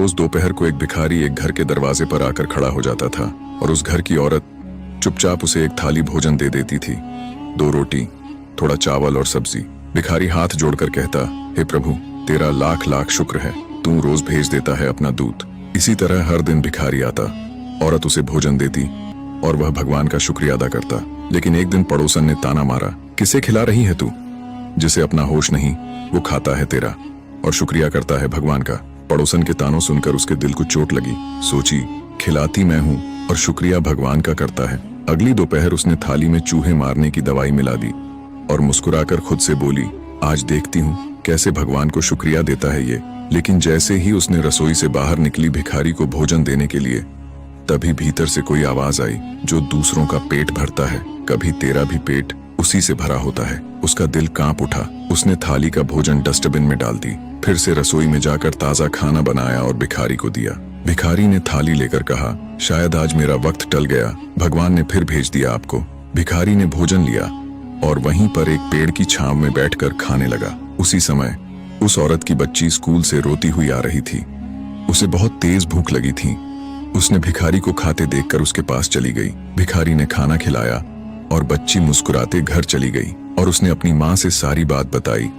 रोज दोपहर को एक भिखारी एक घर के दरवाजे पर आकर खड़ा हो जाता था और उस घर की औरत चुपचाप उसे एक थाली भोजन दे देती थी। 2 रोटी, थोड़ा चावल और सब्जी। भिखारी हाथ जोड़कर कहता, हे प्रभु, तेरा लाख लाख शुक्र है, तू रोज भेज देता है अपना दूध। इसी तरह हर दिन भिखारी आता, औरत उसे भोजन देती और वह भगवान का शुक्रिया अदा करता। लेकिन एक दिन पड़ोसन ने ताना मारा, किसे खिला रही है तू? जिसे अपना होश नहीं वो खाता है तेरा और शुक्रिया करता है भगवान का। पड़ोसन के तानों सुनकर उसके दिल को चोट लगी। सोची, खिलाती मैं हूँ और शुक्रिया भगवान का करता है। अगली दोपहर उसने थाली में चूहे मारने की दवाई मिला दी और मुस्कुराकर खुद से बोली, आज देखती हूँ कैसे भगवान को शुक्रिया देता है ये। लेकिन जैसे ही उसने रसोई से बाहर निकली भिखारी को भोजन देने के लिए, तभी भीतर से कोई आवाज आई, जो दूसरों का पेट भरता है, कभी तेरा भी पेट उसी से भरा होता है। उसका दिल कांप उठा। उसने थाली का भोजन डस्टबिन में डाल दी, फिर से रसोई में जाकर ताजा खाना बनाया और भिखारी को दिया। भिखारी ने थाली लेकर कहा, शायद आज मेरा वक्त टल गया, भगवान ने फिर भेज दिया आपको। भिखारी ने भोजन लिया और वहीं पर एक पेड़ की छांव में बैठकर खाने लगा। उसी समय उस औरत की बच्ची स्कूल से रोती हुई आ रही थी। उसे बहुत तेज भूख लगी थी। उसने भिखारी को खाते देखकर उसके पास चली गई। भिखारी ने खाना खिलाया और बच्ची मुस्कुराते घर चली गई और उसने अपनी माँ से सारी बात बताई।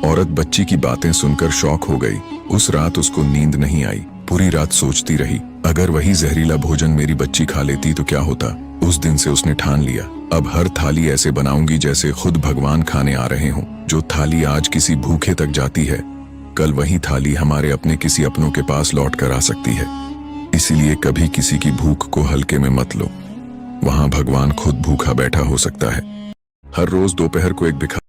औरत बच्ची की बातें सुनकर शॉक हो गई। उस रात उसको नींद नहीं आई। पूरी रात सोचती रही, अगर वही जहरीला भोजन मेरी बच्ची खा लेती तो क्या होता। उस दिन से उसने ठान लिया, अब हर थाली ऐसे बनाऊंगी जैसे खुद भगवान खाने आ रहे हों। जो थाली आज किसी भूखे तक जाती है, कल वही थाली हमारे अपने किसी अपनों के पास लौट कर आ सकती है। इसीलिए कभी किसी की भूख को हल्के में मत लो, वहां भगवान खुद भूखा बैठा हो सकता है। हर रोज दोपहर को एक भिखारी